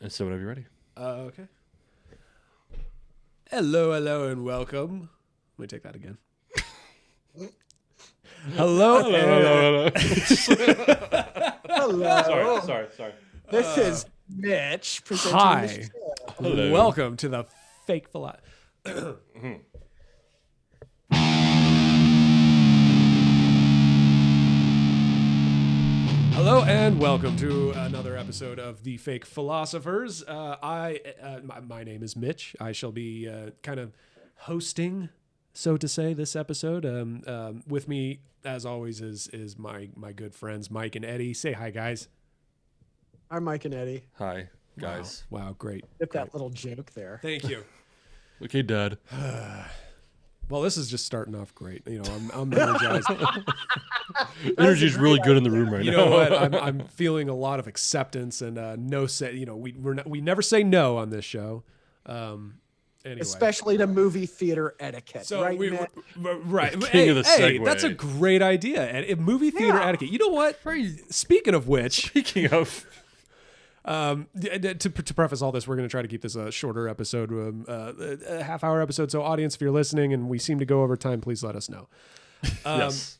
And so whenever you're ready. Okay. Hello, and welcome. Let me take that again. Hello. Hello. Sorry. This is Mitch presenting Hi. the show. Hello. Welcome to the fake philosophy. Hello and welcome to another episode of The Fake Philosophers. My name is Mitch. I shall be kind of hosting, so to say, this episode. With me, as always, is my good friends Mike and Eddie. Say hi, guys. I'm Mike and Eddie. Hi, guys. Wow, great. Get that little joke there. Thank you. Okay, Dad. Well, this is just starting off great. You know, I'm energized. Energy's really good in the room right You now. know what? I'm feeling a lot of acceptance and no say. You know, we never say no on this show. Anyway, Especially to movie theater etiquette. so right, we Mitch? right. King of the Hey, segue. that's a great idea. And movie theater Yeah. etiquette. You know what? Speaking of which, Speaking of, to preface all this, we're going to try to keep this a shorter episode, a half-hour episode. So, audience, if you're listening and we seem to go over time, please let us know. yes.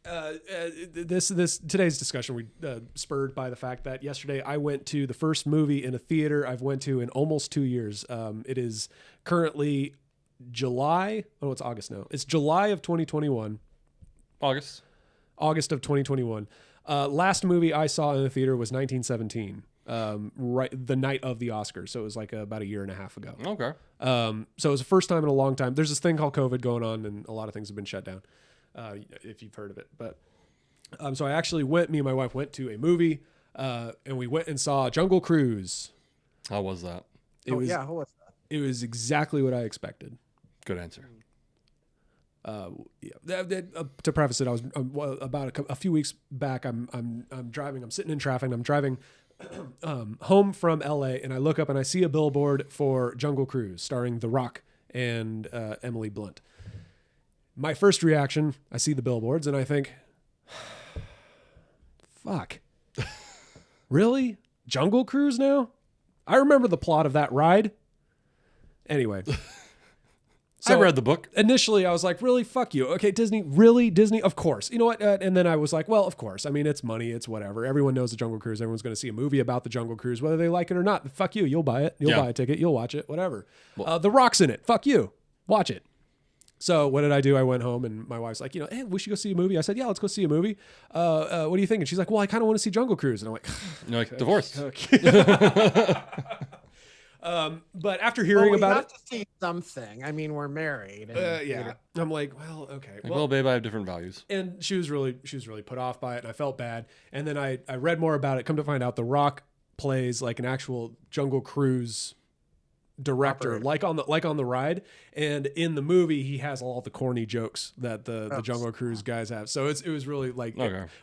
Today's discussion we spurred by the fact that yesterday I went to the first movie in a theater I've went to in almost 2 years. It is currently July. Oh, it's August now. It's July of 2021. August August of 2021. Last movie I saw in the theater was 1917. Right, the night of the Oscars. So it was like about a year and a half ago. Okay. So it was the first time in a long time. There's this thing called COVID going on, and a lot of things have been shut down. If you've heard of it, but so I actually me and my wife went to a movie, and we went and saw Jungle Cruise. How was that? Who was that? It was exactly what I expected. Good answer. To preface it, I was about a few weeks back. I'm driving. I'm sitting in traffic. And I'm driving home from LA, and I look up and I see a billboard for Jungle Cruise, starring The Rock and Emily Blunt. My first reaction, I see the billboards and I think, fuck, really? Jungle Cruise now? I remember the plot of that ride. Anyway. I read the book. Initially, I was like, really? Fuck you. Okay, Disney? Really? Disney? Of course. You know what? And then I was like, well, of course. I mean, it's money. It's whatever. Everyone knows the Jungle Cruise. Everyone's going to see a movie about the Jungle Cruise, whether they like it or not. Fuck you. You'll buy it. You'll buy a ticket. You'll watch it. Whatever. The Rock's in it. Fuck you. Watch it. So what did I do? I went home and my wife's like, hey, we should go see a movie. I said, yeah, let's go see a movie. What do you think? And she's like, well, I kind of want to see Jungle Cruise. And I'm like, You're like, divorced. okay. But after hearing about have to see something. I mean, we're married. And, yeah, I'm like, well, okay. Like, well, babe, I have different values. And she was really put off by it, and I felt bad. And then I read more about it. Come to find out, The Rock plays like an actual Jungle Cruise director, like on the ride. And in the movie, he has all the corny jokes that the Jungle Cruise guys have. So it was really like,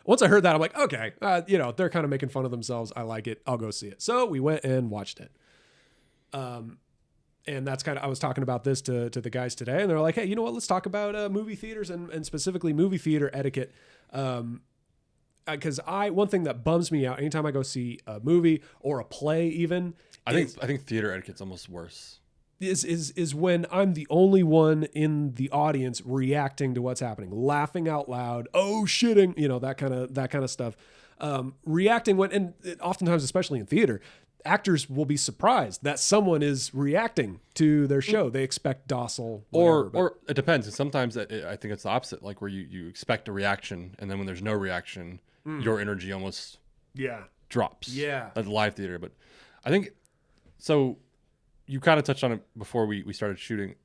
once I heard that, I'm like, okay, they're kind of making fun of themselves. I like it. I'll go see it. So we went and watched it. And that's kind of, I was talking about this to the guys today, and they're like, hey, you know what? Let's talk about movie theaters and specifically movie theater etiquette. Because one thing that bums me out anytime I go see a movie or a play, even I think theater etiquette's almost worse. Is when I'm the only one in the audience reacting to what's happening, laughing out loud, oh shitting, that kind of stuff. Reacting when, and oftentimes, especially in theater, actors will be surprised that someone is reacting to their show. They expect docile, or it depends. And sometimes I think it's the opposite, like where you expect a reaction, and then when there's no reaction, your energy almost drops. Yeah, at the live theater. But I think so. You kind of touched on it before we started shooting.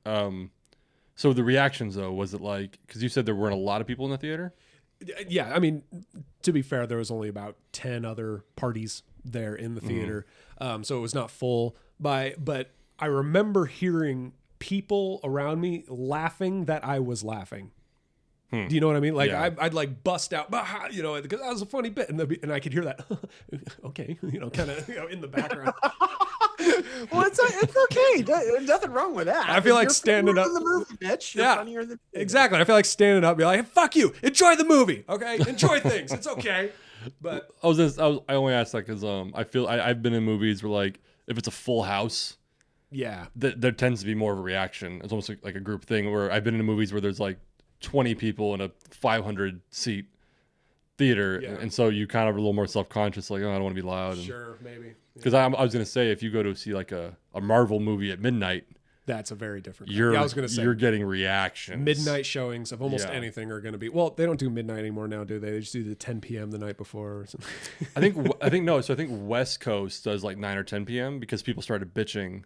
So the reactions though, was it like, because you said there weren't a lot of people in the theater? Yeah, I mean, to be fair, there was only about 10 other parties there in the theater. So it was not full. But I remember hearing people around me laughing that I was laughing. Do you know what I mean? Like I'd like bust out, because that was a funny bit, and I could hear that. Okay, kind of in the background. Well, it's okay. There's nothing wrong with that. I feel like standing up in the movie, Mitch. You're funnier than exactly. I feel like standing up, and be like, "Fuck you! Enjoy the movie, okay? Enjoy things. It's okay." But I only asked that because I feel I've been in movies where like if it's a full house, yeah, there tends to be more of a reaction. It's almost like a group thing. Where I've been in movies where there's like 20 people in a 500 seat theater, and so you kind of are a little more self conscious, like, oh, I don't want to be loud. Sure, maybe. Because I was gonna say, if you go to see like a Marvel movie at midnight, that's a very different. I was gonna say you're getting reactions. Midnight showings of almost anything are gonna be. Well, they don't do midnight anymore now, do they? They just do the 10 p.m. the night before. Or something. I think no. So I think West Coast does like 9 or 10 p.m. because people started bitching.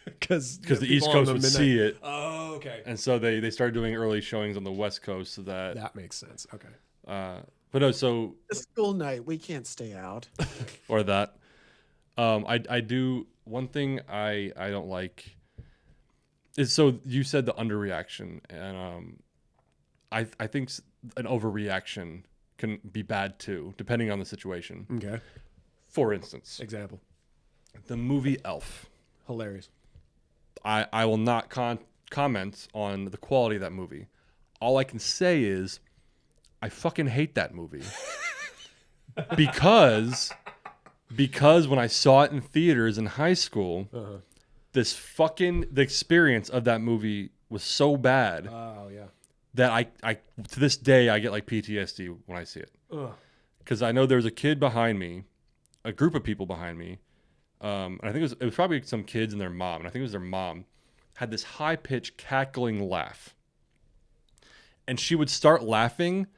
Because the East Coast would see it. Oh, okay. And so they started doing early showings on the West Coast, so that makes sense. Okay. But no, so a school night, we can't stay out. Or that. I do one thing I don't like is, so you said the underreaction, and I think an overreaction can be bad too, depending on the situation. Okay. For instance, example, the movie Elf. Hilarious. I will not comment on the quality of that movie. All I can say is I fucking hate that movie. because when I saw it in theaters in high school, the experience of that movie was so bad that I to this day I get like PTSD when I see it. Because I know there was a kid behind me, a group of people behind me. And I think it was probably some kids and their mom. And I think it was their mom had this high pitched cackling laugh. And she would start laughing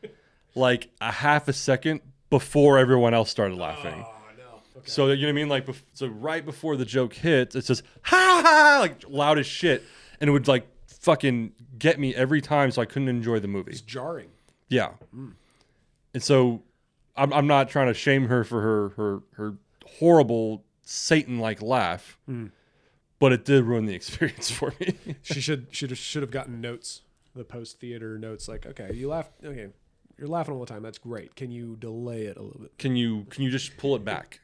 like a half a second before everyone else started laughing. Oh, no. Okay. So, you know what I mean? Like, so right before the joke hits, it's just, ha ha, like loud as shit. And it would like fucking get me every time, so I couldn't enjoy the movie. It's jarring. Yeah. And so I'm not trying to shame her for her horrible Satan-like laugh, but it did ruin the experience for me. She should have gotten notes, the post-theater notes, like, okay, you laughed, okay, you're laughing all the time, that's great. Can you delay it a little bit? Can you just pull it back?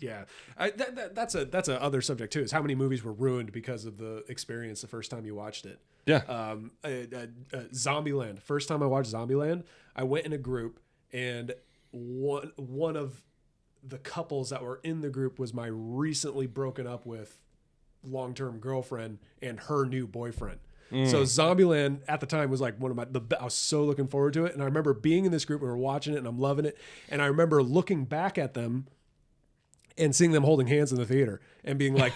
Yeah, that's a other subject too. Is how many movies were ruined because of the experience the first time you watched it. Yeah. Zombieland. First time I watched Zombieland, I went in a group, and one of the couples that were in the group was my recently broken up with long-term girlfriend and her new boyfriend. So Zombieland at the time was like one of I was so looking forward to it. And I remember being in this group, we were watching it and I'm loving it. And I remember looking back at them and seeing them holding hands in the theater and being like,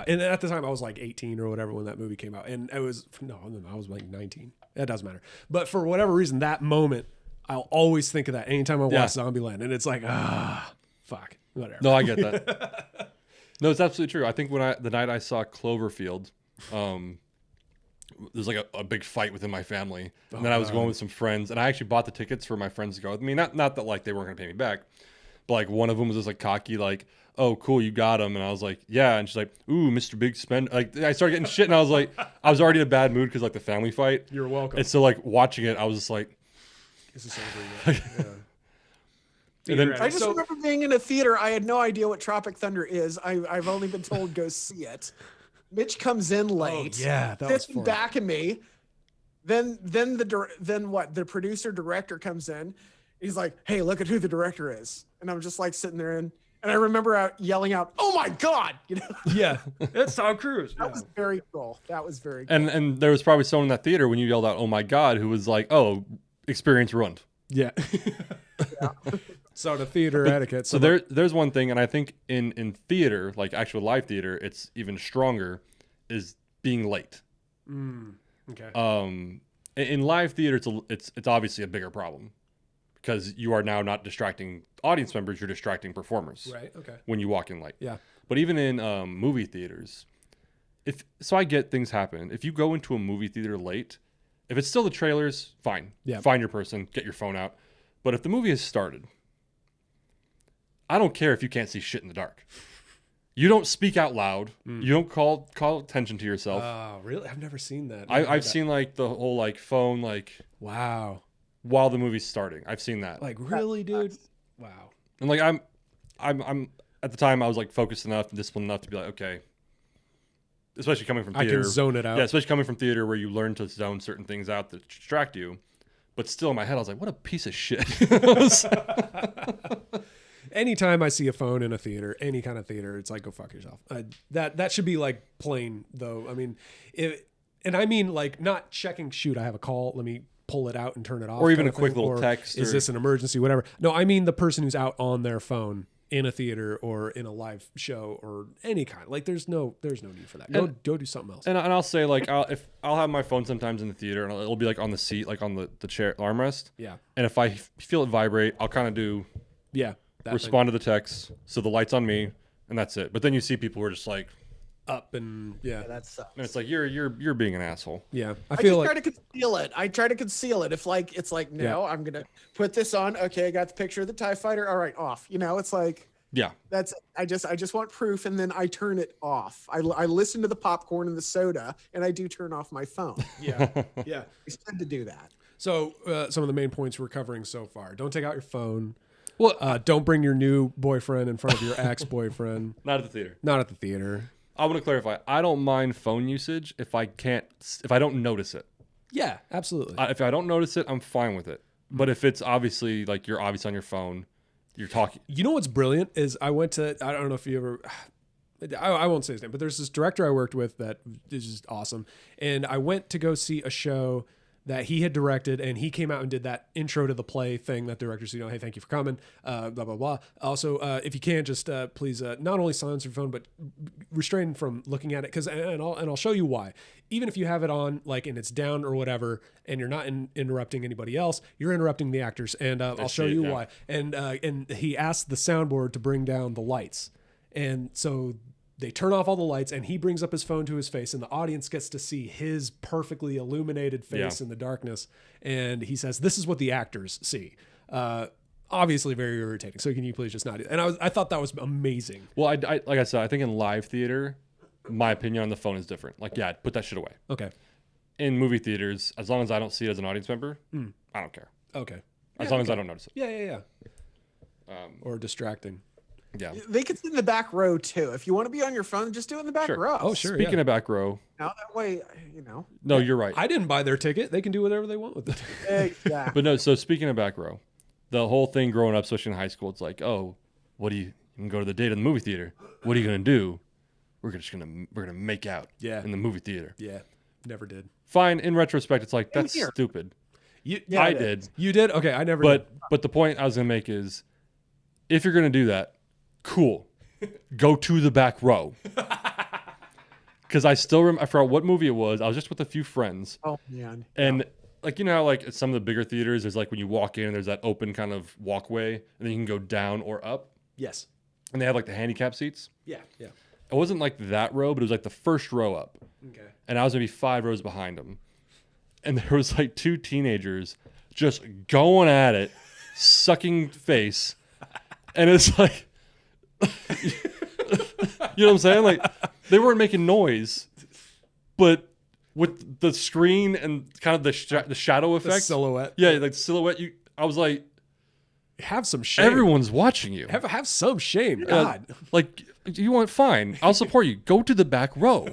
and at the time I was like 18 or whatever when that movie came out. And I was like 19. That doesn't matter. But for whatever reason, that moment, I'll always think of that anytime I watch Zombieland. And it's like, fuck, whatever. No, I get that. No, it's absolutely true. I think the night I saw Cloverfield, there's like a big fight within my family. And then I was going with some friends, and I actually bought the tickets for my friends to go with me. Not that like they weren't going to pay me back, but like one of them was just like cocky, like, oh, cool, you got him. And I was like, yeah. And she's like, ooh, Mr. Big Spend. Like, I started getting shit, and I was like, I was already in a bad mood because like the family fight. You're welcome. And so like watching it, I was just like, this is over yet. Yeah. And then, I just remember being in a theater. I had no idea what Tropic Thunder is. I've only been told go see it. Mitch comes in late. Oh, yeah, that was fun. Back at me. Then the producer director comes in. He's like, "Hey, look at who the director is." And I'm just like sitting there and I remember yelling out, "Oh my god!" You know? Yeah, that's Tom Cruise. That was very cool. That was very cool. And there was probably someone in that theater when you yelled out, "Oh my god," who was like, "Oh, experience ruined." Yeah. So the theater etiquette. So there's one thing, and I think in theater, like actual live theater, it's even stronger, is being late. Okay. In live theater, it's obviously a bigger problem because you are now not distracting audience members, you're distracting performers. Right. Okay. When you walk in late. Yeah. But even in movie theaters, I get things happen. If you go into a movie theater late, if it's still the trailers, fine. Yeah. Find your person, get your phone out. But if the movie has started, I don't care if you can't see shit in the dark. You don't speak out loud. You don't call attention to yourself. Oh, really? I've never seen that. I've seen like the whole like phone like wow while the movie's starting. I've seen that. Like really, dude? Wow. And like I'm at the time I was like focused enough and disciplined enough to be like, okay. Especially coming from theater. I can zone it out. Yeah, especially coming from theater where you learn to zone certain things out that distract you. But still in my head, I was like, what a piece of shit. Anytime I see a phone in a theater, any kind of theater, it's like, go fuck yourself. That should be like plain though. I mean, and I mean like not checking, shoot, I have a call, let me pull it out and turn it off. Or even a quick little text. Is this an emergency, whatever. No, I mean the person who's out on their phone in a theater or in a live show or any kind. Like there's no need for that. Go do something else. And I'll say like I'll have my phone sometimes in the theater and it'll be like on the seat, like on the chair armrest. Yeah. And if I feel it vibrate, I'll kind of do respond to the text. So the light's on me and that's it. But then you see people who are just like up and that sucks. And it's like you're being an asshole. Yeah. I try to conceal it. I try to conceal it. If like it's like no, I'm gonna put this on. Okay, I got the picture of the TIE fighter. All right, off. You know, it's like that's I just want proof, and then I turn it off. I listen to the popcorn and the soda, and I do turn off my phone. Yeah. It's good to do that. So some of the main points we're covering so far: don't take out your phone. Well, don't bring your new boyfriend in front of your ex-boyfriend. Not at the theater. Not at the theater. I want to clarify. I don't mind phone usage if I don't notice it. Yeah, absolutely. If I don't notice it, I'm fine with it. But if it's obviously like you're obviously on your phone, you're talking. You know what's brilliant is I don't know if you ever, I won't say his name, but there's this director I worked with that is just awesome. And I went to go see a show that he had directed, and he came out and did that intro to the play thing that directors, hey, thank you for coming, blah, blah, blah. Also, if you can, just please not only silence your phone, but restrain from looking at it, and I'll show you why. Even if you have it on, like, and it's down or whatever, and you're not interrupting anybody else, you're interrupting the actors, and I'll show you why. And he asked the soundboard to bring down the lights, and so they turn off all the lights, and he brings up his phone to his face, and the audience gets to see his perfectly illuminated face in the darkness. And he says, "This is what the actors see." Obviously, very irritating. So can you please just not do that? And I thought that was amazing. Well, I like I said, I think in live theater, my opinion on the phone is different. Like, put that shit away. Okay. In movie theaters, as long as I don't see it as an audience member, I don't care. Okay. As long as I don't notice it. Yeah. Or distracting. Yeah. They could sit in the back row too. If you want to be on your phone, just do it in the back row. Oh, sure. Speaking of back row. Now that way, No, you're right. I didn't buy their ticket. They can do whatever they want with it. Exactly. But no, so speaking of back row, the whole thing growing up, especially in high school, it's like, oh, you can go to the date in the movie theater. What are you going to do? We're gonna make out in the movie theater. Yeah. Never did. Fine. In retrospect, it's like, that's stupid. I did. You did? Okay. I never did. But the point I was going to make is, if you're going to do that, cool. Go to the back row. Because I still remember, I forgot what movie it was. I was just with a few friends. Oh, man. And like, you know how like at some of the bigger theaters, there's like when you walk in and there's that open kind of walkway and then you can go down or up. Yes. And they have like the handicap seats. Yeah. It wasn't like that row, but it was like the first row up. Okay. And I was maybe 5 rows behind them. And there was like 2 teenagers just going at it, sucking face. And it's like, you know what I'm saying? Like, they weren't making noise, but with the screen and kind of the shadow effect, the silhouette. Yeah, like the silhouette. I was like, have some shame. Everyone's watching you. Have some shame. God, like you want fine. I'll support you. Go to the back row.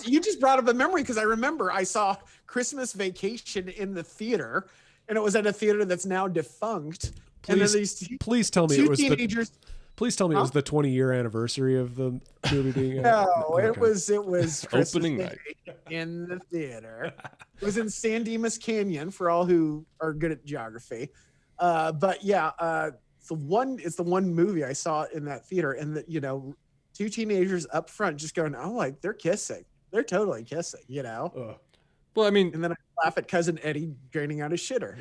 You just brought up a memory because I remember I saw Christmas Vacation in the theater, and it was at a theater that's now defunct. Please tell me it was teenagers. Please tell me it was the 20-year anniversary of the movie being. No, it was Christmas opening night in the theater. It was in San Dimas Canyon for all who are good at geography. But yeah, it's the one movie I saw in that theater, and that 2 teenagers up front just going, oh, like they're kissing. They're totally kissing, Well, I mean, and then I laugh at cousin Eddie draining out his shitter,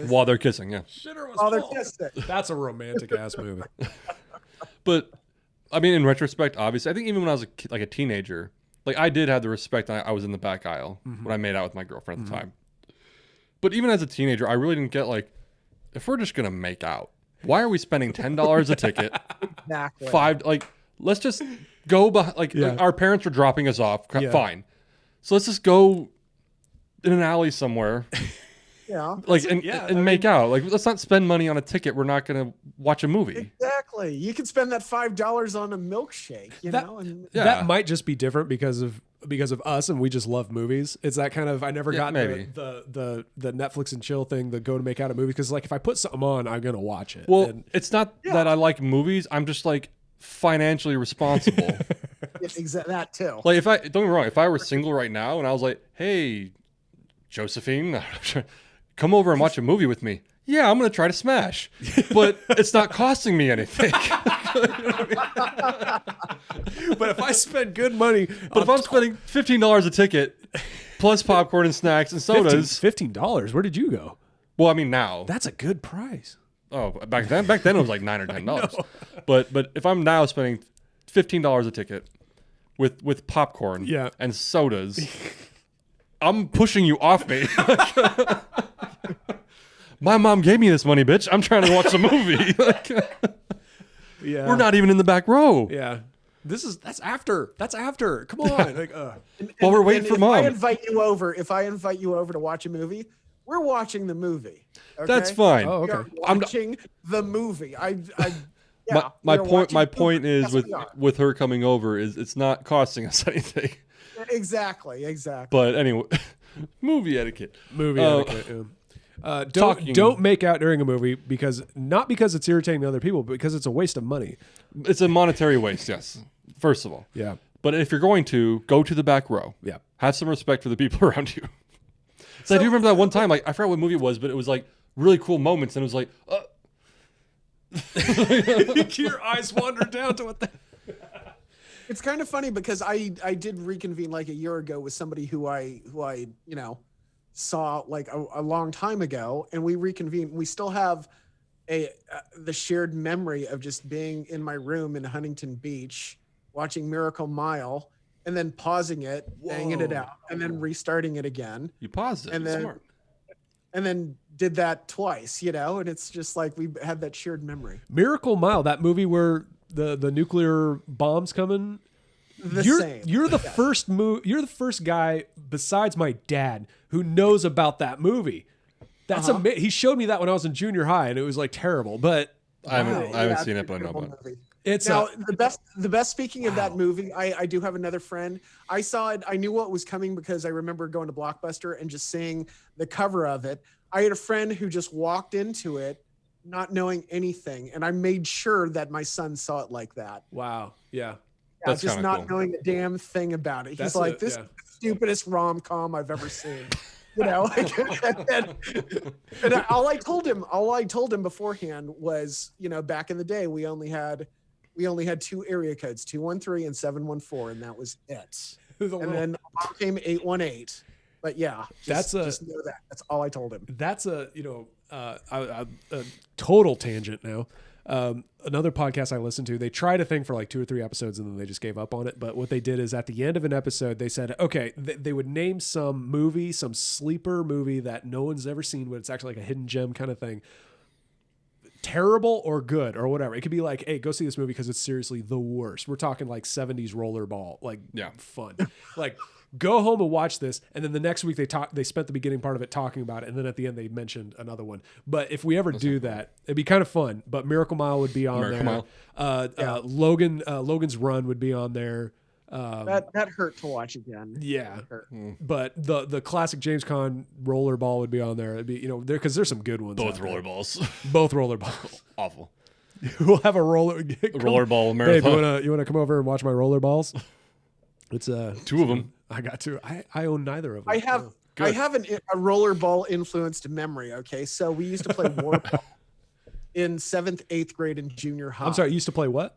while they're kissing, yeah. Shitter was while they're full. kissing. That's a romantic ass movie. But I mean, in retrospect, obviously, I think even when I was a teenager, like I did have the respect. I was in the back aisle when I made out with my girlfriend at the time. But even as a teenager, I really didn't get like, if we're just gonna make out, why are we spending $10 a ticket? Exactly. $5, like let's just go behind. Like our parents were dropping us off, fine. So let's just go in an alley somewhere. Yeah. Like and make out. Like let's not spend money on a ticket. We're not gonna watch a movie. Exactly. Exactly. You could spend that $5 on a milkshake, you know, and that might just be different because of us, and we just love movies. It's that kind of, I never got the Netflix and chill thing, the go to make out a movie, because like if I put something on, I'm gonna watch it. Well, it's not that I like movies. I'm just like financially responsible. Exactly, that too. Like don't get me wrong, if I were single right now and I was like, hey, Josephine, come over and watch a movie with me. Yeah, I'm going to try to smash, but it's not costing me anything. But if I spend good money, if I'm spending $15 a ticket plus popcorn and snacks and sodas, $15. Where did you go? Well, I mean now that's a good price. Oh, back then it was like $9 or $10. But if I'm now spending $15 a ticket with popcorn and sodas, I'm pushing you off me. My mom gave me this money, bitch. I'm trying to watch a movie. We're not even in the back row. Yeah. That's after. Come on. Like, well, we're waiting for mom. If I invite you over to watch a movie, we're watching the movie. Okay? That's fine. Oh, okay. I'm watching the movie. My point is with her coming over is it's not costing us anything. Exactly. But anyway, movie etiquette. Don't make out during a movie because it's irritating to other people, but because it's a waste of money. It's a monetary waste, yes. First of all. Yeah. But if you're going to, go to the back row. Yeah. Have some respect for the people around you. So I do remember that one time, like I forgot what movie it was, but it was like really cool moments, and it was like your eyes wander down to what the It's kind of funny because I did reconvene like a year ago with somebody who I saw like a long time ago, and we reconvened. We still have the shared memory of just being in my room in Huntington Beach watching Miracle Mile and then pausing it, banging it out, and then restarting it again. You paused it, smart. And then did that twice, and it's just like we had that shared memory. Miracle Mile, that movie where the nuclear bombs coming. You're the first guy besides my dad who knows about that movie. That's he showed me that when I was in junior high, and it was like terrible. But I haven't seen it, but I know about it. It's the best. Speaking of that movie, I do have another friend. I saw it. I knew what was coming because I remember going to Blockbuster and just seeing the cover of it. I had a friend who just walked into it, not knowing anything, and I made sure that my son saw it like that. Wow. Yeah. That's just not cool. knowing a damn thing about it. He's like, this is the stupidest rom-com I've ever seen. And all I told him beforehand was, back in the day, we only had 2 area codes, 213 and 714, and that was it. And then came 818. But just know that. That's all I told him. That's a total tangent now. Another podcast I listened to, they tried a thing for like 2 or 3 episodes and then they just gave up on it. But what they did is at the end of an episode, they said, okay, they would name some sleeper movie that no one's ever seen, but it's actually like a hidden gem kind of thing. Terrible or good or whatever. It could be like, hey, go see this movie because it's seriously the worst. We're talking like 70s rollerball, like fun. Like, go home and watch this, and then the next week they spent the beginning part of it talking about it, and then at the end they mentioned another one. But if we ever do that, it'd be kind of fun. But Miracle Mile would be on there. Logan's Run would be on there. That hurt to watch again. Yeah, but the classic James Caan Rollerball would be on there. It'd be because there's some good ones. Both rollerballs. Both rollerballs. Awful. We'll have a rollerball marathon. Babe, you wanna come over and watch my rollerballs? It's 2 of them. I got 2. I own neither of them. I have a rollerball influenced memory. Okay, so we used to play Warball in 7th, 8th grade in junior high. I'm sorry, you used to play what?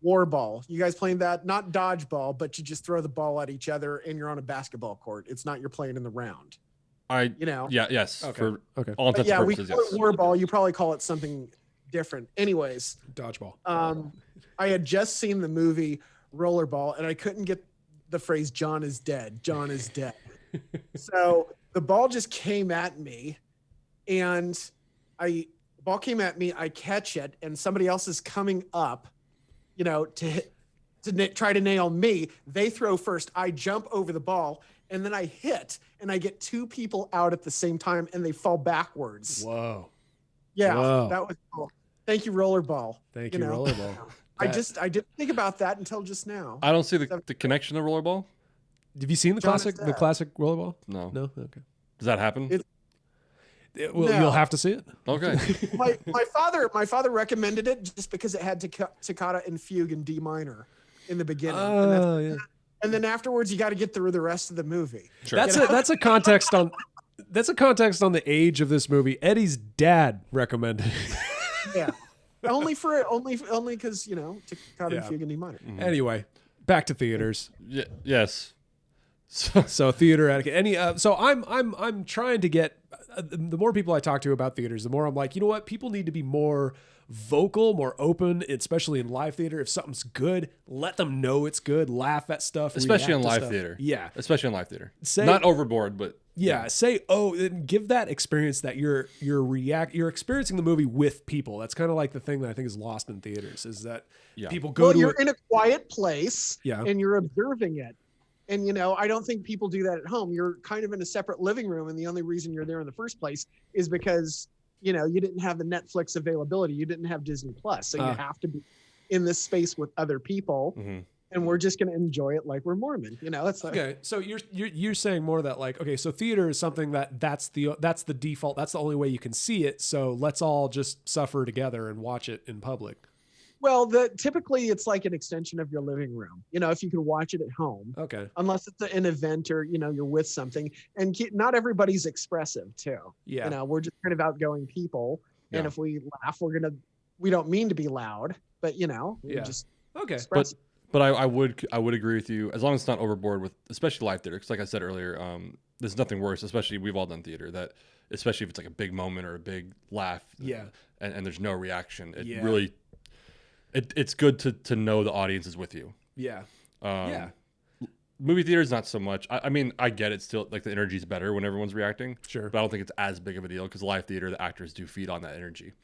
Warball. You guys playing that? Not dodgeball, but you just throw the ball at each other and you're on a basketball court. It's not you're playing in the round. Yes. Okay. For all intents and purposes, we call it Warball. You probably call it something different. Anyways, dodgeball. I had just seen the movie Rollerball and I couldn't get the phrase John is dead. John is dead. So the ball just came at me and the ball came at me. I catch it and somebody else is coming up, to try to nail me. They throw first. I jump over the ball and then I hit and I get 2 people out at the same time and they fall backwards. Whoa. Yeah. Whoa. That was cool. Thank you, Rollerball. Thank you, Rollerball. I didn't think about that until just now. I don't see the connection to Rollerball. Have you seen the classic Rollerball? No. No? Okay. Does that happen? Well, you'll have to see it. Okay. my father recommended it just because it had toccata and fugue in D minor in the beginning. And then afterwards, you got to get through the rest of the movie. Sure. That's a context on the age of this movie. Eddie's dad recommended it. Yeah. Only because toccata and fugue in D minor. Mm-hmm. Anyway, back to theaters. Yes. So theater etiquette. So I'm trying to get the more people I talk to about theaters, the more I'm like, you know what? People need to be more vocal, more open, especially in live theater. If something's good, let them know it's good. Laugh at stuff, especially in live theater. Yeah, especially in live theater. Not overboard, but say and give that experience that you're experiencing the movie with people. That's kind of like the thing that I think is lost in theaters is that people go to you're in a quiet place and you're observing it. And, I don't think people do that at home. You're kind of in a separate living room. And the only reason you're there in the first place is because, you didn't have the Netflix availability. You didn't have Disney Plus. So you have to be in this space with other people. Mm-hmm. And we're just going to enjoy it like we're Mormon. It's like, okay. So you're saying more that like, okay, so theater is something that's the default. That's the only way you can see it. So let's all just suffer together and watch it in public. Well, typically it's like an extension of your living room. If you can watch it at home. Okay. Unless it's an event or you're with something, and not everybody's expressive too. Yeah. We're just kind of outgoing people, and if we laugh, we don't mean to be loud, but just okay. But I would agree with you as long as it's not overboard with especially live theater. Because like I said earlier, there's nothing worse. Especially we've all done theater especially if it's like a big moment or a big laugh. Yeah. And there's no reaction. It really. It's good to know the audience is with you. Yeah. Movie theater is not so much. I mean, I get it still. Like the energy's better when everyone's reacting. Sure. But I don't think it's as big of a deal because live theater, the actors do feed on that energy.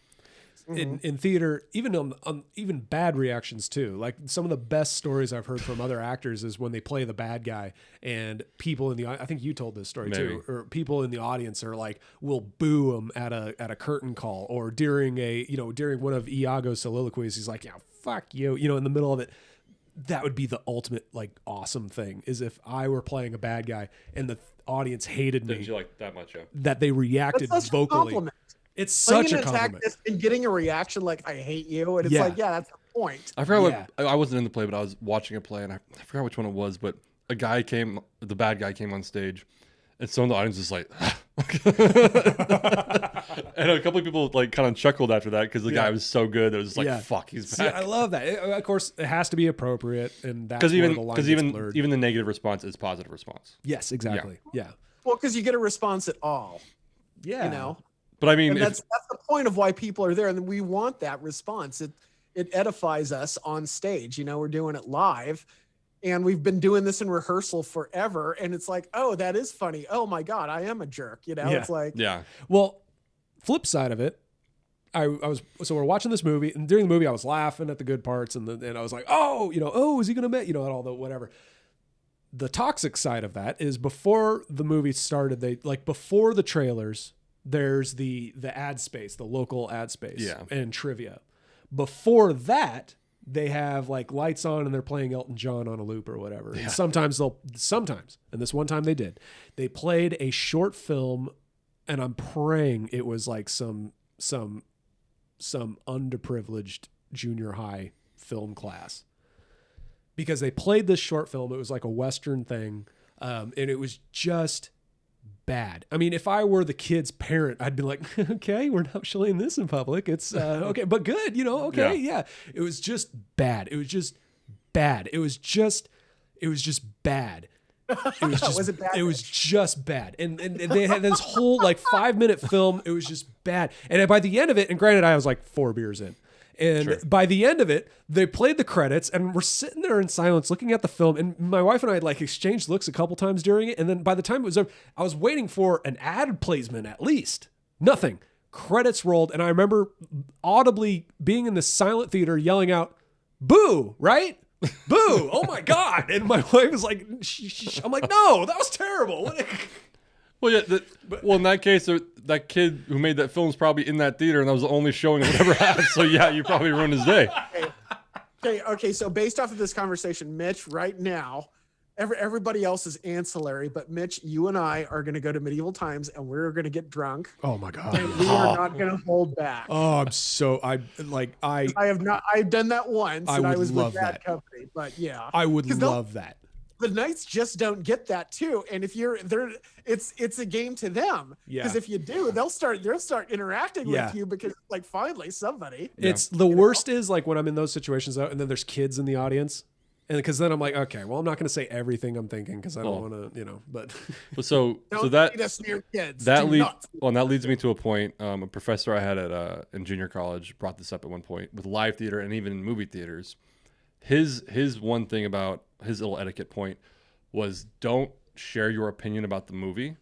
In theater, even on even bad reactions too. Like some of the best stories I've heard from other actors is when they play the bad guy and people in the, I think you told this story too, or people in the audience are like, will boo them at a curtain call or during one of Iago's soliloquies. He's like, yeah, fuck you, in the middle of it. That would be the ultimate like awesome thing is if I were playing a bad guy and the audience hated me. Didn't you like that much? Yeah. That they reacted vocally. It's such a compliment. And getting a reaction like "I hate you," and it's like, that's the point. I forgot I wasn't in the play, but I was watching a play, and I forgot which one it was. But the bad guy came on stage, and some of the audience was like, and a couple of people like kind of chuckled after that because the guy was so good that it was just like, fuck, he's back. See, I love that. Of course, it has to be appropriate, and that's because even the negative response is positive response. Yes, exactly. Yeah. Well, because you get a response at all. Yeah. But I mean, that's the point of why people are there, and we want that response. It edifies us on stage. We're doing it live, and we've been doing this in rehearsal forever. And it's like, oh, that is funny. Oh my God, I am a jerk. It's like, Well, flip side of it, so we're watching this movie, and during the movie, I was laughing at the good parts, and I was like, is he gonna met? And all the whatever. The toxic side of that is before the movie started, before the trailers. There's the ad space, the local ad space, and trivia. Before that, they have like lights on and they're playing Elton John on a loop or whatever. Yeah. And sometimes, and this one time they played a short film, and I'm praying it was like some underprivileged junior high film class, because they played this short film. It was like a Western thing, and it was just bad. I mean, if I were the kid's parent, I'd be like, okay, we're not showing this in public. It's okay, but good, okay, yeah. It was just bad. It was just bad. It was just bad. It was just, it was just bad. And they had this whole like 5-minute film. It was just bad. And by the end of it, and granted, I was like 4 beers in. And by the end of it, they played the credits, and we're sitting there in silence looking at the film. And my wife and I had like exchanged looks a couple times during it. And then by the time it was over, I was waiting for an ad placement at least. Nothing. Credits rolled. And I remember audibly being in the silent theater yelling out, "Boo," right? Boo. Oh my God. And my wife was like, I'm like, no, that was terrible. Well, yeah. Well, in that case, that kid who made that film is probably in that theater, and that was the only showing of whatever happened. So yeah, you probably ruined his day. Okay. So based off of this conversation, Mitch, right now, everybody else is ancillary, but Mitch, you and I are going to go to medieval times, and we're going to get drunk. Oh my God. And we are not going to hold back. Oh, I've done that once, and I was with bad company, but yeah. I would love that. The Knights just don't get that too, and if you're there, it's a game to them. Because if you do, they'll start interacting with you because like finally somebody. It's the worst is like when I'm in those situations though, and then there's kids in the audience, and because then I'm like, okay, well I'm not going to say everything I'm thinking because I don't want to, but. so that leads me to a point. A professor I had in junior college brought this up at one point with live theater and even in movie theaters. His one thing about his little etiquette point was don't share your opinion about the movie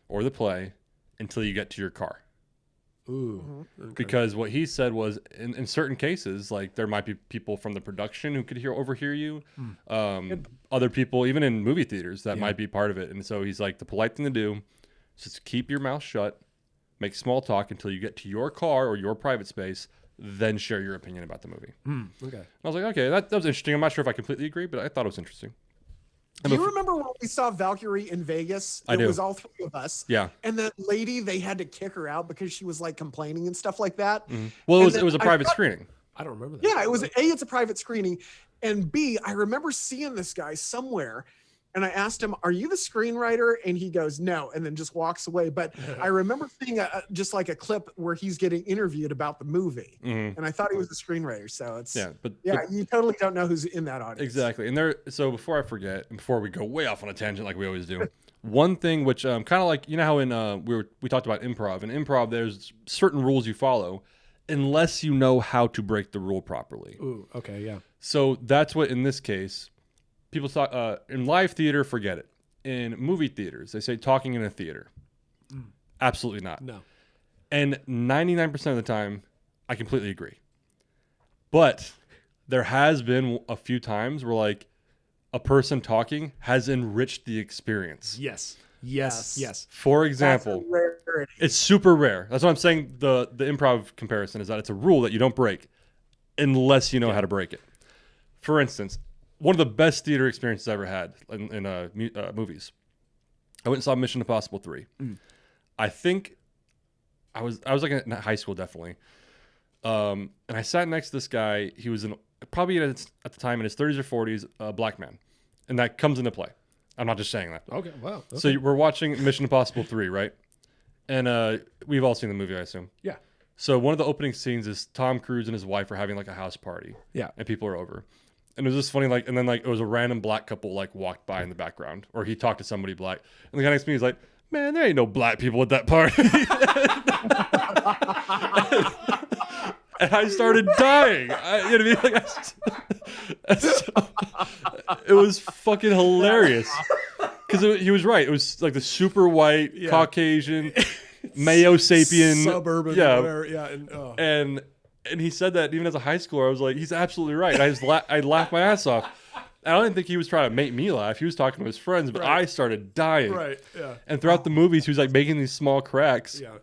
or the play until you get to your car. Ooh. Okay. Because what he said was in certain cases, like there might be people from the production who could overhear you. Other people, even in movie theaters, that might be part of it. And so he's like, the polite thing to do is just keep your mouth shut, make small talk until you get to your car or your private space, then share your opinion about the movie. Okay. And I was like, okay, that was interesting. I'm not sure if I completely agree, but I thought it was interesting. Do you remember when we saw Valkyrie in Vegas? I do. It was all three of us. Yeah. And the lady, they had to kick her out because she was like complaining and stuff like that. Well, it was a private screening. I don't remember that. Yeah, it was it's a private screening. And B, I remember seeing this guy somewhere. And I asked him, "Are you the screenwriter?" And he goes, "No," and then just walks away. But I remember seeing just like a clip where he's getting interviewed about the movie, and I thought he was the screenwriter. So it's but you totally don't know who's in that audience. Exactly. And so before I forget, and before we go way off on a tangent like we always do, one thing which kind of like how in we talked about improv. In improv, there's certain rules you follow, unless you know how to break the rule properly. Ooh, okay, yeah. So that's what in this case. People talk in live theater, forget it. In movie theaters, they say talking in a theater. Absolutely not. No. And 99% of the time, I completely agree. But there has been a few times where like a person talking has enriched the experience. Yes. For example, it's super rare. That's what I'm saying. The improv comparison is that it's a rule that you don't break unless you know how to break it. For instance, one of the best theater experiences I ever had in movies. I went and saw Mission Impossible 3. I think I was like in high school, definitely. And I sat next to this guy. He was probably at the time in his 30s or 40s, a black man. And that comes into play. I'm not just saying that. Okay, wow. Okay. So we're watching Mission Impossible 3, right? And we've all seen the movie, I assume. Yeah. So one of the opening scenes is Tom Cruise and his wife are having like a house party. Yeah. And people are over. And it was just funny, like, and then like it was a random black couple like walked by in the background, or he talked to somebody black, and the guy next to me was like, "Man, there ain't no black people at that party." And I started dying. You know what I mean? It was fucking hilarious because he was right. It was like the super white Caucasian Mayo sapien suburban, whatever. And he said that even as a high schooler, I was like, he's absolutely right. And I laughed my ass off. I don't think he was trying to make me laugh. He was talking to his friends, but I started dying. Right, yeah. And throughout the movies, he was like making these small cracks. Yeah.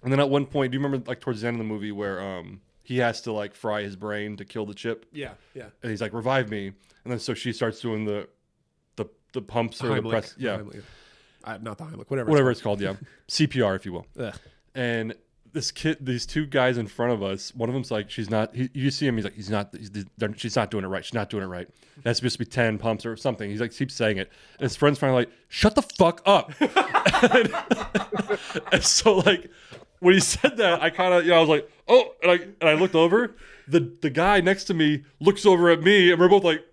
And then at one point, do you remember like towards the end of the movie where he has to like fry his brain to kill the chip? Yeah. And he's like, "Revive me." And then so she starts doing the pumps or Heimlich, the press. Yeah. Not the Heimlich, whatever it's called. Yeah. CPR, if you will. Ugh. And these two guys in front of us, one of them's like, you see him, he's like, she's not doing it right. She's not doing it right. It has to be 10 pumps or something. He's like, keeps saying it. And his friend's finally like, "Shut the fuck up." and so like, when he said that, I kind of, I was like, "Oh," and I looked over. The guy next to me looks over at me, and we're both like,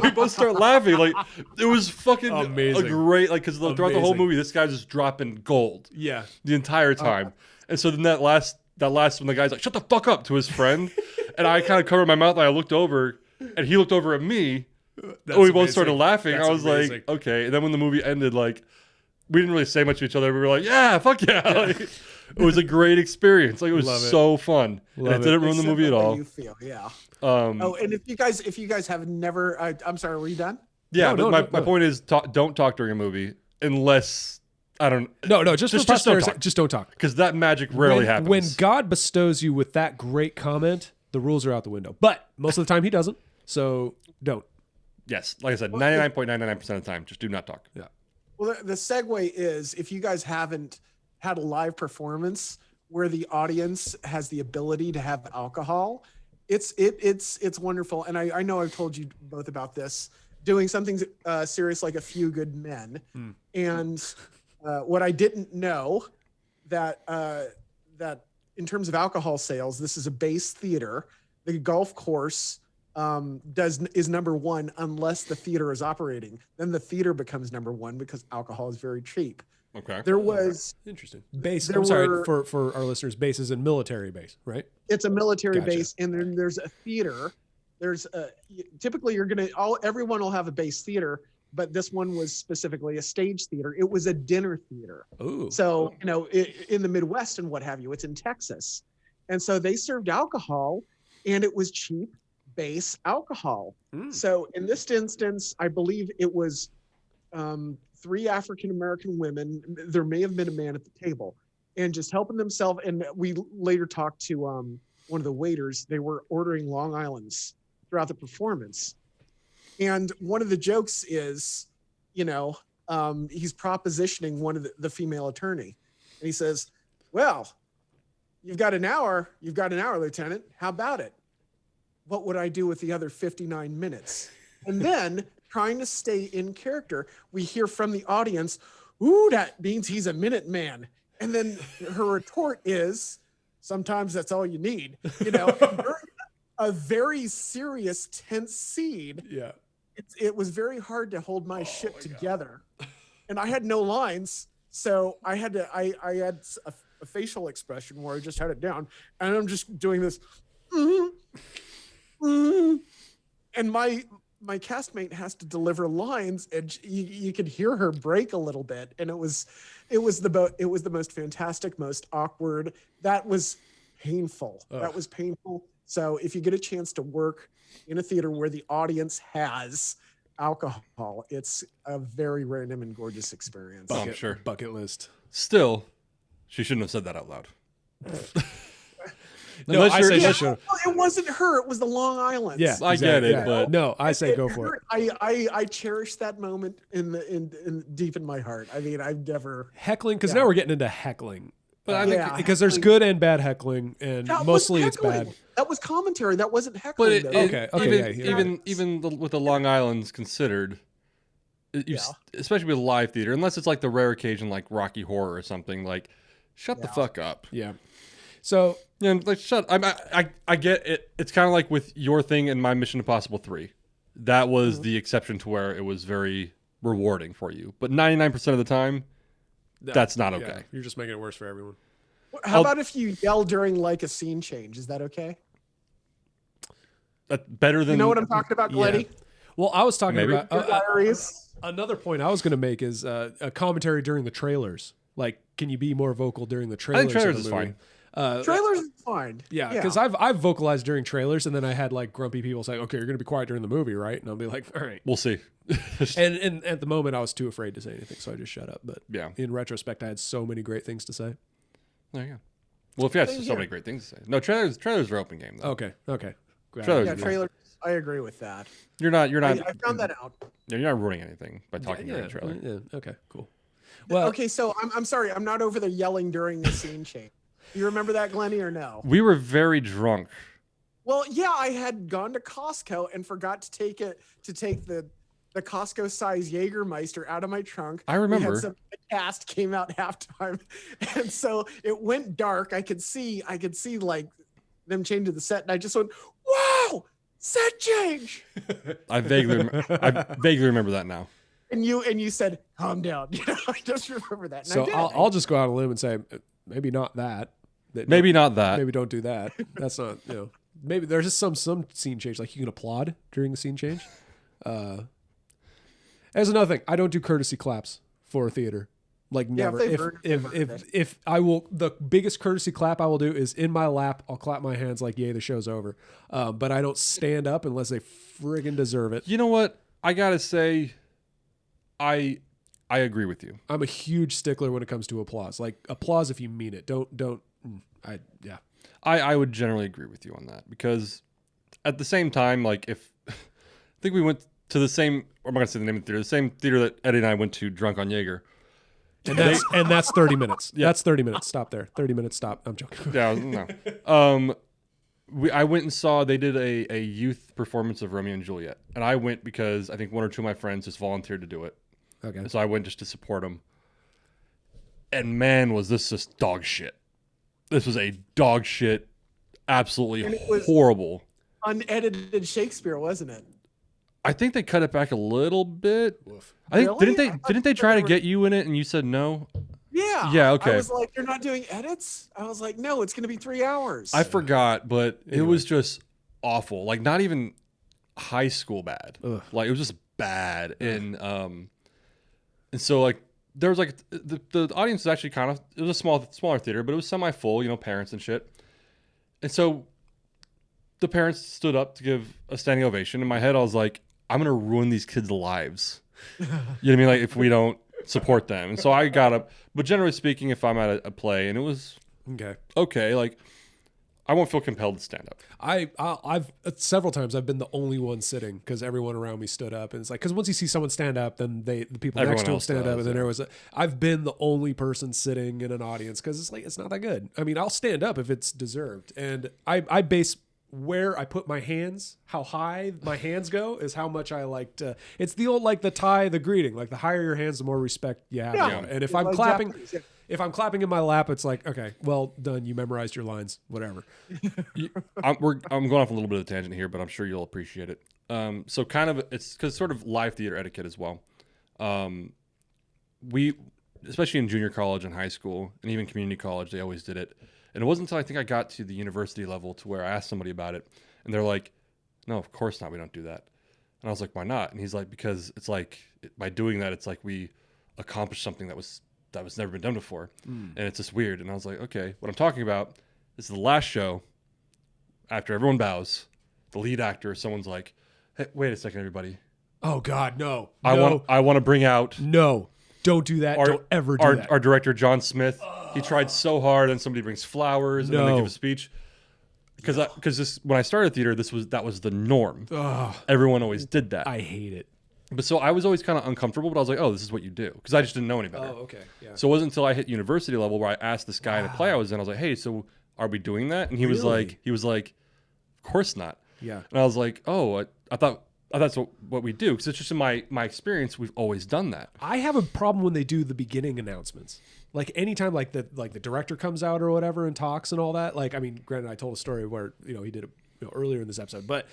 we both start laughing. Like, it was fucking amazing. A great, like, because throughout the whole movie, this guy's just dropping gold. Yeah. The entire time. And so then that last when the guy's like, "Shut the fuck up" to his friend, and I kind of covered my mouth and I looked over, and he looked over at me. And we both started laughing. I was like, okay. And then when the movie ended, like, we didn't really say much to each other. We were like, "Yeah, fuck yeah." Like, it was a great experience. Like, it was so fun. And it didn't ruin the movie at all. You feel, yeah. And if you guys have never, I'm sorry, were you done? Yeah, my point is don't talk during a movie unless I don't. Just don't talk. Because that magic rarely happens. When God bestows you with that great comment, the rules are out the window. But most of the time he doesn't. So don't. Yes, like I said, 99.99% of the time, just do not talk. Yeah. Well, the segue is if you guys haven't had a live performance where the audience has the ability to have alcohol, it's wonderful. And I know I've told you both about this, doing something serious like A Few Good Men. And what I didn't know that in terms of alcohol sales, this is a base theater. The golf course is number one unless the theater is operating. Then the theater becomes number one because alcohol is very cheap. Okay. There was interesting base. I'm sorry for our listeners. Base is a military base, right? It's a military base, and then there's a theater. Typically everyone will have a base theater, but this one was specifically a stage theater. It was a dinner theater. Ooh. So in the Midwest and what have you, it's in Texas, and so they served alcohol, and it was cheap base alcohol. So in this instance, I believe it was 3 African-American women. There may have been a man at the table and just helping themselves. And we later talked to one of the waiters. They were ordering Long Islands throughout the performance. And one of the jokes is, he's propositioning one of the female attorney. And he says, well, you've got an hour, Lieutenant. How about it? What would I do with the other 59 minutes? And then, trying to stay in character, we hear from the audience, ooh, that means he's a minute man. And then her retort is, sometimes that's all you need. During a very serious, tense scene, it was very hard to hold my shit together. And I had no lines, so I had a facial expression where I just had it down, and I'm just doing this. And my castmate has to deliver lines, and you could hear her break a little bit, and it was the most fantastic, most awkward. That was painful. That was painful. So if you get a chance to work in a theater where the audience has alcohol, it's a very random and gorgeous experience. I'm sure. Bucket list. Still, she shouldn't have said that out loud. No, I say she should. It wasn't her. It was the Long Islands. Yeah, I get it, but no, I say go for it. I cherish that moment in deep in my heart. I mean, I've never heckling, because now we're getting into heckling. But I think because there's good and bad heckling, and mostly it's bad. That was commentary. That wasn't heckling. But even with the Long Islands considered, especially with live theater, unless it's like the rare occasion like Rocky Horror or something, like shut the fuck up. Yeah. So like shut. I get it. It's kind of like with your thing and my Mission Impossible 3. That was the exception to where it was very rewarding for you. But 99% of the time, that's not okay. You're just making it worse for everyone. How about if you yell during like a scene change? Is that okay? That's better than. You know what I'm talking about, Glenny? Yeah. Well, I was talking about diaries. Another point I was going to make is a commentary during the trailers. Like, can you be more vocal during the trailers? I think trailers is fine. Trailers is fine. Yeah, because I've vocalized during trailers, and then I had like grumpy people say, "Okay, you're going to be quiet during the movie, right?" And I'll be like, "All right, we'll see." and at the moment, I was too afraid to say anything, so I just shut up. But yeah, in retrospect, I had so many great things to say. There you go. Well, if you have so many great things to say, no trailers are open game though. Okay. Trailers. I agree with that. You're not. I found that out. You're not ruining anything by talking during the trailer. Yeah. Okay. Cool. Well, okay. So I'm sorry. I'm not over there yelling during the scene change. You remember that, Glenny, or no? We were very drunk. Well, yeah, I had gone to Costco and forgot to take the Costco size Jägermeister out of my trunk. I remember. The cast came out halftime, and so it went dark. I could see like them change to the set, and I just went, "Wow, set change!" I vaguely remember that now. And you said, "Calm down." I just remember that. And so I'll just go out on a limb and say, maybe not that. Maybe not that. Maybe don't do that. That's not, maybe there's just some scene change. Like you can applaud during the scene change. There's another thing. I don't do courtesy claps for a theater. Like never. If I will, the biggest courtesy clap I will do is in my lap. I'll clap my hands like, yay, the show's over. But I don't stand up unless they friggin' deserve it. You know what? I gotta say, I agree with you. I'm a huge stickler when it comes to applause. Like applause if you mean it. I would generally agree with you on that because at the same time, like if I think we went to the same, I'm not gonna say the name of the theater, the same theater that Eddie and I went to drunk on Jaeger. And that's 30 minutes. Yeah. That's 30 minutes. Stop there. 30 minutes. Stop. I'm joking. Yeah, no. I went and saw they did a youth performance of Romeo and Juliet, and I went because I think one or two of my friends just volunteered to do it. Okay. So I went just to support them. And man, was this just dog shit. This was a dog shit, absolutely horrible. Unedited Shakespeare, wasn't it? I think they cut it back a little bit. Woof. I think didn't they try to get you in it and you said no? Yeah. Yeah, okay. I was like, you're not doing edits? I was like, no, it's going to be 3 hours. I forgot, but it was just awful. Like not even high school bad. Ugh. Like it was just bad. And so like there was like the audience was actually kind of, it was a smaller theater, but it was semi-full, you know, parents and shit. And so the parents stood up to give a standing ovation. In my head, I was like, I'm going to ruin these kids' lives. You know what I mean? Like if we don't support them. And so I got up, but generally speaking, if I'm at a play and it was okay, like I won't feel compelled to stand up. I've several times I've been the only one sitting because everyone around me stood up, and it's like because once you see someone stand up, then the people Everyone next to them else stand does, up, and then yeah. there was I've been the only person sitting in an audience because it's like it's not that good. I mean, I'll stand up if it's deserved, and I base where I put my hands, how high my hands go, is how much I like to. It's the old like the tie, the greeting. Like the higher your hands, the more respect you have. Yeah. And if It's I'm like clapping. Japanese, yeah. If I'm clapping in my lap, it's like, okay, well done. You memorized your lines, whatever. I'm going off a little bit of a tangent here, but I'm sure you'll appreciate it. So kind of it's because sort of live theater etiquette as well. We, especially in junior college and high school and even community college, they always did it. And it wasn't until I think I got to the university level to where I asked somebody about it, and they're like, "No, of course not. We don't do that." And I was like, "Why not?" And he's like, "Because it's like by doing that, it's like we accomplished something that was never been done before, and it's just weird." And I was like, "Okay, what I'm talking about is the last show. After everyone bows, the lead actor, someone's like, hey, wait a second, everybody. Oh God, no. I want to bring out No. Don't do that. Don't ever do that. Our director, John Smith. He tried so hard, and somebody brings flowers, and then they give a speech. Because when I started theater, that was the norm. Everyone always did that. I hate it. But so I was always kind of uncomfortable, but I was like, oh, this is what you do. Because I just didn't know any better. Oh, okay. Yeah. So it wasn't until I hit university level where I asked this guy in a play I was in, I was like, hey, so are we doing that? And he was like, of course not. Yeah. And I was like, oh, I thought that's what we do. Because it's just in my experience, we've always done that. I have a problem when they do the beginning announcements. Like anytime like the director comes out or whatever and talks and all that. Like, I mean, granted, I told a story where, he did it earlier in this episode, but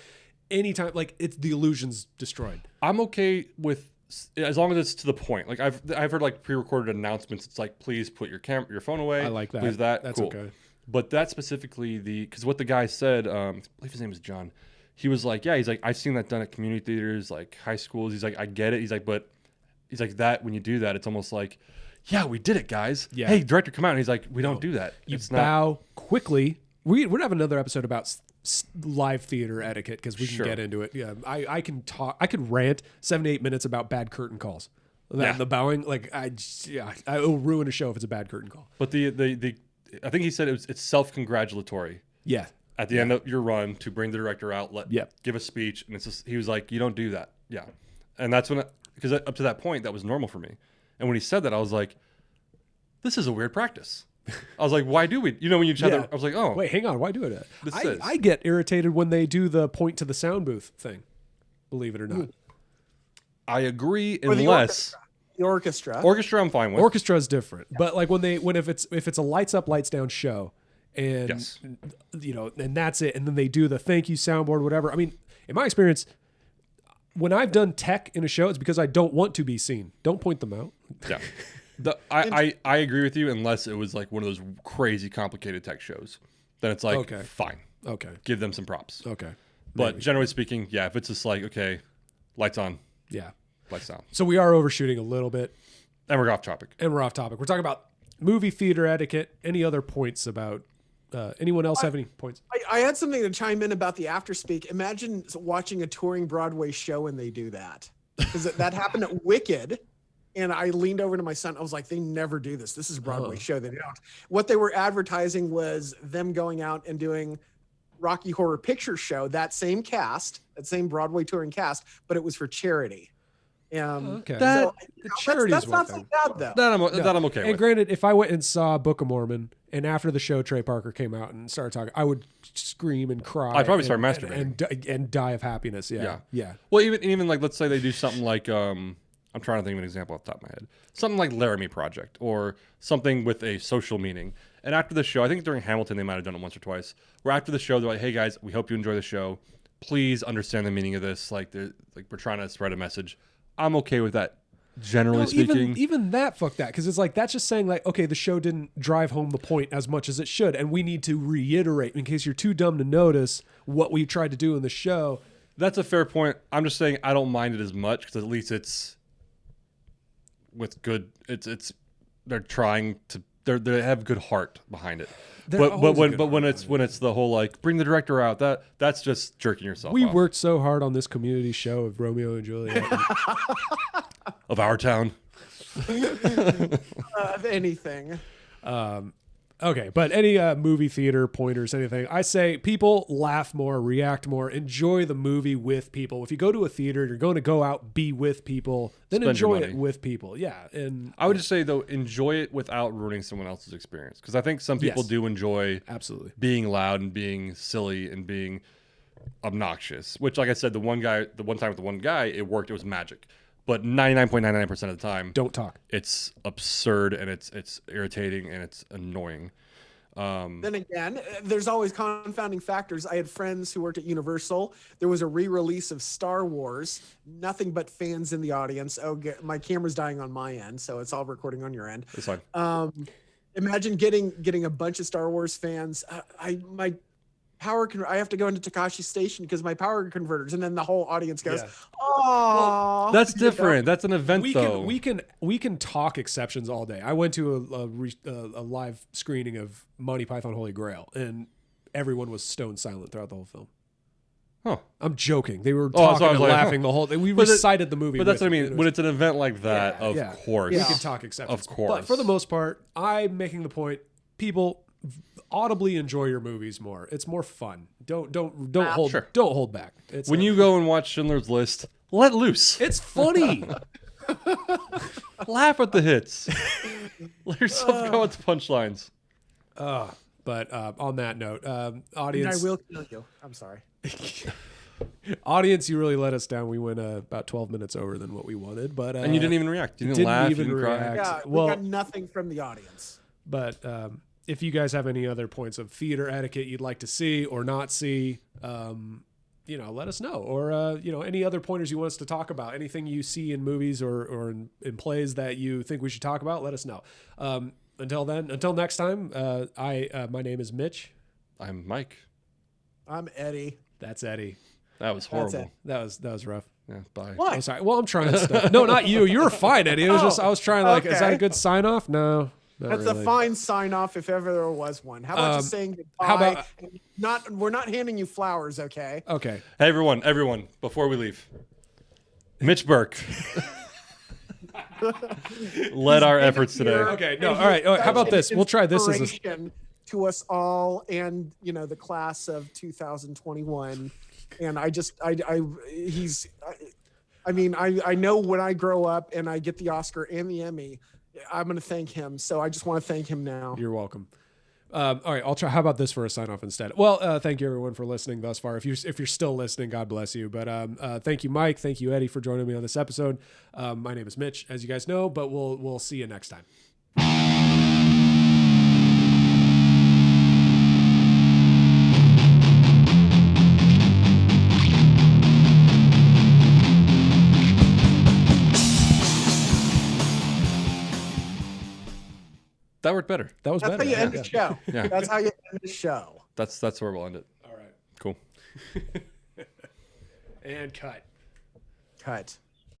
anytime, like, it's the illusion's destroyed. I'm okay with, as long as it's to the point. Like I've heard like pre-recorded announcements. It's like, please put your phone away. I like that. Please that. That's cool. okay. But that specifically because what the guy said, I believe his name is John. He was like, yeah, he's like, I've seen that done at community theaters, like high schools. He's like, I get it. He's like, but he's like that when you do that, it's almost like, yeah, we did it, guys. Yeah. Hey, director, come out. And he's like, we don't do that. You bow quickly. We're gonna have another episode about live theater etiquette because we can get into it. Yeah, I can talk. I could rant 7 to 8 minutes about bad curtain calls. The bowing, like I will ruin a show if it's a bad curtain call. But the I think he said it's self-congratulatory. Yeah. At the end of your run to bring the director out, give a speech, and it's just, he was like, you don't do that. Yeah. And that's when, because up to that point, that was normal for me. And when he said that, I was like, this is a weird practice. I was like, why do we? When you just have I was like, oh. Wait, hang on. Why do it? I get irritated when they do the point to the sound booth thing, believe it or not. I agree, unless... The orchestra. Orchestra, I'm fine with. Orchestra is different. But like if it's a lights up, lights down show, and and that's it, and then they do the thank you soundboard, whatever. I mean, in my experience, when I've done tech in a show, it's because I don't want to be seen. Don't point them out. Yeah. I agree with you, unless it was like one of those crazy complicated tech shows. Then it's like, fine. Okay. Give them some props. Okay. But generally speaking, yeah, if it's just like, okay, lights on. Yeah. Lights down. So we are overshooting a little bit. And we're off topic. We're talking about movie theater etiquette. Any other points about... anyone else have any points? I had something to chime in about the after speak. Imagine watching a touring Broadway show and they do that. because that happened at Wicked. And I leaned over to my son. I was like, they never do this. This is a Broadway show. They don't. What they were advertising was them going out and doing Rocky Horror Picture Show, that same cast, that same Broadway touring cast, but it was for charity. Okay. So, that's not so bad, though. That I'm okay with. And granted, if I went and saw Book of Mormon, and after the show Trey Parker came out and started talking, I would scream and cry. I'd probably start masturbating and die of happiness. Yeah. Well, even like, let's say they do something like I'm trying to think of an example off the top of my head. Something like Laramie Project or something with a social meaning. And after the show, I think during Hamilton they might have done it once or twice. Where after the show they're like, "Hey guys, we hope you enjoy the show. Please understand the meaning of this. Like we're trying to spread a message." I'm okay with that. Generally speaking, even that, fuck that, because it's like that's just saying like, okay, the show didn't drive home the point as much as it should, and we need to reiterate in case you're too dumb to notice what we tried to do in the show. That's a fair point. I'm just saying I don't mind it as much because at least it's with good. It's they're trying to they have good heart behind it. But when it's the whole like bring the director out, that's just jerking yourself off. We worked so hard on this community show of Romeo and Juliet of our town. Of anything. Okay, but any movie theater pointers, anything? I say people laugh more, react more, enjoy the movie with people. If you go to a theater, you're going to go out, be with people, then enjoy it with people. Yeah, and I would just say though, enjoy it without ruining someone else's experience, because I think some people do enjoy being loud and being silly and being obnoxious. Which, like I said, the one time with the one guy, it worked. It was magic. But 99.99% of the time, don't talk. It's absurd and it's irritating and it's annoying. Then again, there's always confounding factors. I had friends who worked at Universal. There was a re-release of Star Wars. Nothing but fans in the audience. Oh, my camera's dying on my end, so it's all recording on your end. It's fine. Imagine getting a bunch of Star Wars fans. I have to go into Takashi Station because my power converters, and then the whole audience goes, "Oh, that's different. That's an event, though." We can talk exceptions all day. I went to a live screening of Monty Python Holy Grail, and everyone was stone silent throughout the whole film. Huh. I'm joking. They were talking and laughing the whole thing. We recited the movie. But that's what I mean. When it's an event like that, of course. We can talk exceptions. Of course. But for the most part, I'm making the point, people audibly enjoy your movies more. It's more fun. Don't hold back. It's when you go and watch Schindler's List, let loose. It's funny. Laugh at the hits. Let yourself go at the punchlines. But on that note, audience, I will kill you. I'm sorry. Audience, you really let us down. We went about 12 minutes over than what we wanted, but and you didn't even react. You didn't laugh. You didn't cry. Yeah, we got nothing from the audience. But if you guys have any other points of theater etiquette you'd like to see or not see, let us know. Or any other pointers you want us to talk about. Anything you see in movies or in plays that you think we should talk about, let us know. Until next time, my name is Mitch. I'm Mike. I'm Eddie. That's Eddie. That was horrible. That was rough. Yeah, bye. What? I'm sorry. Well, I'm trying stuff. No, not you. You were fine, Eddie. It was just I was trying is that a good sign off? No. That's really. a fine sign off if ever there was one. How about just saying goodbye? How about we're not handing you flowers, okay? Okay. Hey everyone, before we leave. Mitch Burke led our efforts today. Okay, no, all right. How about this? We'll try this as to us all and the class of 2021. And I know when I grow up and I get the Oscar and the Emmy, I'm going to thank him. So I just want to thank him now. You're welcome. All right, I'll try. How about this for a sign off instead? Well, thank you everyone for listening thus far. If you're still listening, God bless you. But thank you, Mike. Thank you, Eddie, for joining me on this episode. My name is Mitch, as you guys know. But we'll see you next time. That worked better. That was better. That's how you end the show. Yeah. That's how you end the show. That's where we'll end it. All right. Cool. And cut. Cut.